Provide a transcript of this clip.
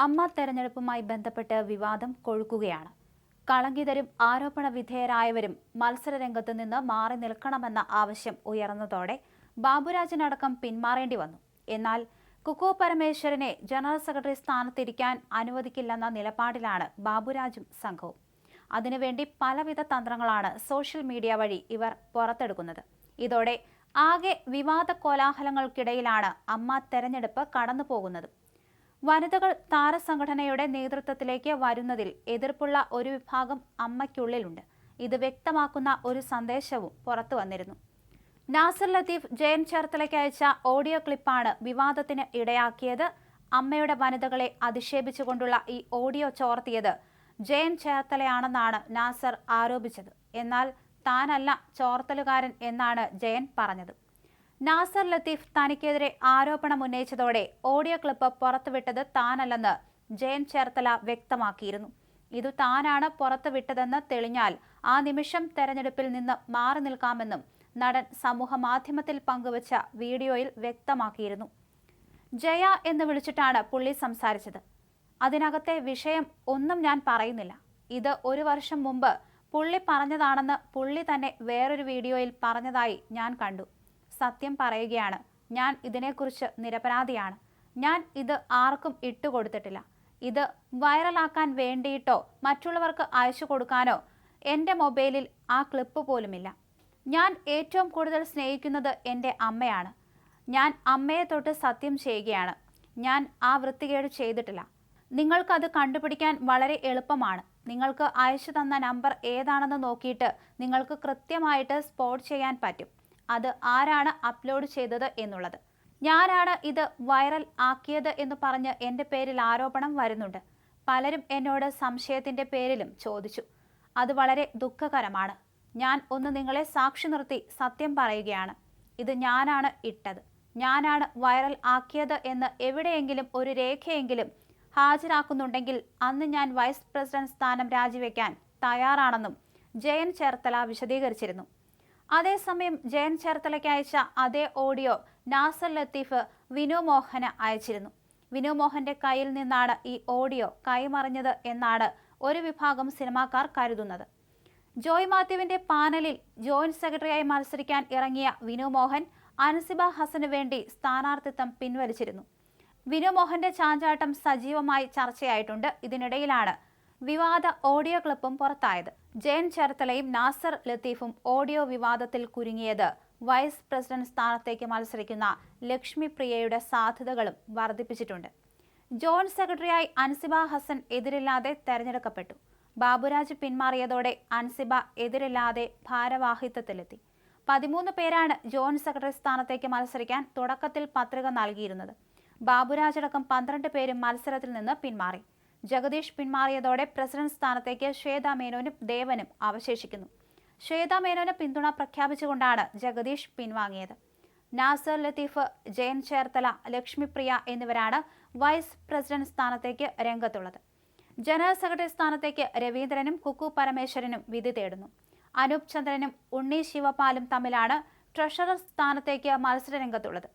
അമ്മ തെരഞ്ഞെടുപ്പുമായി ബന്ധപ്പെട്ട് വിവാദം കൊഴുക്കുകയാണ്. കളങ്കിതരും ആരോപണ വിധേയരായവരും മത്സരരംഗത്ത് നിന്ന് മാറി നിൽക്കണമെന്ന ആവശ്യം ഉയർന്നതോടെ ബാബുരാജിനടക്കം പിന്മാറേണ്ടി വന്നു. എന്നാൽ കുക്കു പരമേശ്വരനെ ജനറൽ സെക്രട്ടറി സ്ഥാനത്തിരിക്കാൻ അനുവദിക്കില്ലെന്ന നിലപാടിലാണ് ബാബുരാജും സംഘവും. അതിനുവേണ്ടി പലവിധ തന്ത്രങ്ങളാണ് സോഷ്യൽ മീഡിയ വഴി ഇവർ പുറത്തെടുക്കുന്നത്. ഇതോടെ ആകെ വിവാദ കോലാഹലങ്ങൾക്കിടയിലാണ് അമ്മ തെരഞ്ഞെടുപ്പ് കടന്നുപോകുന്നത്. വനിതകൾ താരസംഘടനയുടെ നേതൃത്വത്തിലേക്ക് വരുന്നതിൽ എതിർപ്പുള്ള ഒരു വിഭാഗം അമ്മയ്ക്കുള്ളിലുണ്ട്. ഇത് വ്യക്തമാക്കുന്ന ഒരു സന്ദേശവും പുറത്തു വന്നിരുന്നു. നാസർ ലത്തീഫ് ജയൻ ചേർത്തലയ്ക്ക് അയച്ച ഓഡിയോ ക്ലിപ്പാണ് വിവാദത്തിന് ഇടയാക്കിയത്. അമ്മയുടെ വനിതകളെ അധിക്ഷേപിച്ചുകൊണ്ടുള്ള ഈ ഓഡിയോ ചോർത്തിയത് ജയൻ ചേർത്തലയാണെന്നാണ് നാസർ ആരോപിച്ചത്. എന്നാൽ താനല്ല ചോർത്തലുകാരൻ എന്നാണ് ജയൻ പറഞ്ഞത്. നാസർ ലത്തീഫ് തനിക്കെതിരെ ആരോപണം ഉന്നയിച്ചതോടെ ഓഡിയോ ക്ലിപ്പ് പുറത്തുവിട്ടത് താനല്ലെന്ന് ജയൻ ചേർത്തല വ്യക്തമാക്കിയിരുന്നു. ഇതു താനാണ് പുറത്തുവിട്ടതെന്ന് തെളിഞ്ഞാൽ ആ നിമിഷം തെരഞ്ഞെടുപ്പിൽ നിന്ന് മാറി നിൽക്കാമെന്നും നടൻ സമൂഹ മാധ്യമത്തിൽ പങ്കുവച്ച വീഡിയോയിൽ വ്യക്തമാക്കിയിരുന്നു. ജയ എന്ന് വിളിച്ചിട്ടാണ് പുള്ളി സംസാരിച്ചത്. അതിനകത്തെ വിഷയം ഒന്നും ഞാൻ പറയുന്നില്ല. ഇത് 1 വർഷം മുമ്പ് പുള്ളി പറഞ്ഞതാണെന്ന് പുള്ളി തന്നെ വേറൊരു വീഡിയോയിൽ പറഞ്ഞതായി ഞാൻ കണ്ടു. സത്യം പറയുകയാണ്, ഞാൻ ഇതിനെക്കുറിച്ച് നിരപരാധിയാണ്. ഞാൻ ഇത് ആർക്കും ഇട്ടുകൊടുത്തിട്ടില്ല. ഇത് വൈറലാക്കാൻ വേണ്ടിയിട്ടോ മറ്റുള്ളവർക്ക് അയച്ചു കൊടുക്കാനോ എൻ്റെ മൊബൈലിൽ ആ ക്ലിപ്പ് പോലുമില്ല. ഞാൻ ഏറ്റവും കൂടുതൽ സ്നേഹിക്കുന്നത് എൻ്റെ അമ്മയാണ്. ഞാൻ അമ്മയെ തൊട്ട് സത്യം ചെയ്യുകയാണ്. ഞാൻ ആ വൃത്തികേട് ചെയ്തിട്ടില്ല. നിങ്ങൾക്കത് കണ്ടുപിടിക്കാൻ വളരെ എളുപ്പമാണ്. നിങ്ങൾക്ക് അയച്ചു തന്ന നമ്പർ ഏതാണെന്ന് നോക്കിയിട്ട് നിങ്ങൾക്ക് കൃത്യമായിട്ട് സ്പോട്ട് ചെയ്യാൻ പറ്റും അത് ആരാണ് അപ്ലോഡ് ചെയ്തത് എന്നുള്ളത്. ഞാനാണ് ഇത് വൈറൽ ആക്കിയത് എന്ന് പറഞ്ഞ് എൻ്റെ പേരിൽ ആരോപണം വരുന്നുണ്ട്. പലരും എന്നോട് സംശയത്തിൻ്റെ പേരിലും ചോദിച്ചു. അത് വളരെ ദുഃഖകരമാണ്. ഞാൻ ഒന്ന് നിങ്ങളെ സാക്ഷി നിർത്തി സത്യം പറയുകയാണ്. ഇത് ഞാനാണ് ഇട്ടത്. ഞാനാണ് വൈറൽ ആക്കിയത് എന്ന് എവിടെയെങ്കിലും ഒരു രേഖയെങ്കിലും ഹാജരാക്കുന്നുണ്ടെങ്കിൽ അന്ന് ഞാൻ വൈസ് പ്രസിഡന്റ് സ്ഥാനം രാജിവെക്കാൻ തയ്യാറാണെന്നും ജയൻ ചേർത്തല വിശദീകരിച്ചിരുന്നു. അതേസമയം ജയൻ ചേർത്തലയ്ക്ക് അയച്ച അതേ ഓഡിയോ നാസർ ലത്തീഫ് വിനു മോഹന് അയച്ചിരുന്നു. വിനു മോഹന്റെ കയ്യിൽ നിന്നാണ് ഈ ഓഡിയോ കൈമറിഞ്ഞത് എന്നാണ് ഒരു വിഭാഗം സിനിമാക്കാർ കരുതുന്നത്. ജോയ് മാത്യുവിന്റെ പാനലിൽ ജോയിന്റ് സെക്രട്ടറിയായി മത്സരിക്കാൻ ഇറങ്ങിയ വിനു മോഹൻ അൻസിബ ഹസന് വേണ്ടി സ്ഥാനാർത്ഥിത്വം പിൻവലിച്ചിരുന്നു. വിനു മോഹന്റെ ചാഞ്ചാട്ടം സജീവമായി ചർച്ചയായിട്ടുണ്ട്. ഇതിനിടയിലാണ് വിവാദ ഓഡിയോ ക്ലിപ്പും പുറത്തായത്. ജയൻ ചേർത്തലയും നാസർ ലത്തീഫും ഓഡിയോ വിവാദത്തിൽ കുരുങ്ങിയത് വൈസ് പ്രസിഡന്റ് സ്ഥാനത്തേക്ക് മത്സരിക്കുന്ന ലക്ഷ്മി പ്രിയയുടെ സാധ്യതകളും വർദ്ധിപ്പിച്ചിട്ടുണ്ട്. ജോയിന്റ് സെക്രട്ടറിയായി അൻസിബ ഹസൻ എതിരില്ലാതെ തെരഞ്ഞെടുക്കപ്പെട്ടു. ബാബുരാജ് പിന്മാറിയതോടെ അൻസിബ എതിരില്ലാതെ ഭാരവാഹിത്വത്തിലെത്തി. 13 പേരാണ് ജോയിന്റ് സെക്രട്ടറി സ്ഥാനത്തേക്ക് മത്സരിക്കാൻ തുടക്കത്തിൽ പത്രിക നൽകിയിരുന്നത്. ബാബുരാജ് അടക്കം 12 പേരും മത്സരത്തിൽ നിന്ന് പിന്മാറി. ജഗദീഷ് പിന്മാറിയതോടെ പ്രസിഡന്റ് സ്ഥാനത്തേക്ക് ശ്വേത മേനോനും ദേവനും അവശേഷിക്കുന്നു. ശ്വേത മേനോന് പിന്തുണ പ്രഖ്യാപിച്ചുകൊണ്ടാണ് ജഗദീഷ് പിൻവാങ്ങിയത്. നാസർ ലത്തീഫ്, ജയൻ ചേർത്തല, ലക്ഷ്മിപ്രിയ എന്നിവരാണ് വൈസ് പ്രസിഡന്റ് സ്ഥാനത്തേക്ക് രംഗത്തുള്ളത്. ജനറൽ സെക്രട്ടറി സ്ഥാനത്തേക്ക് രവീന്ദ്രനും കുക്കു പരമേശ്വരനും വിധി തേടുന്നു. അനൂപ് ചന്ദ്രനും ഉണ്ണി ശിവപാലും തമ്മിലാണ് ട്രഷറർ സ്ഥാനത്തേക്ക് മത്സര രംഗത്തുള്ളത്.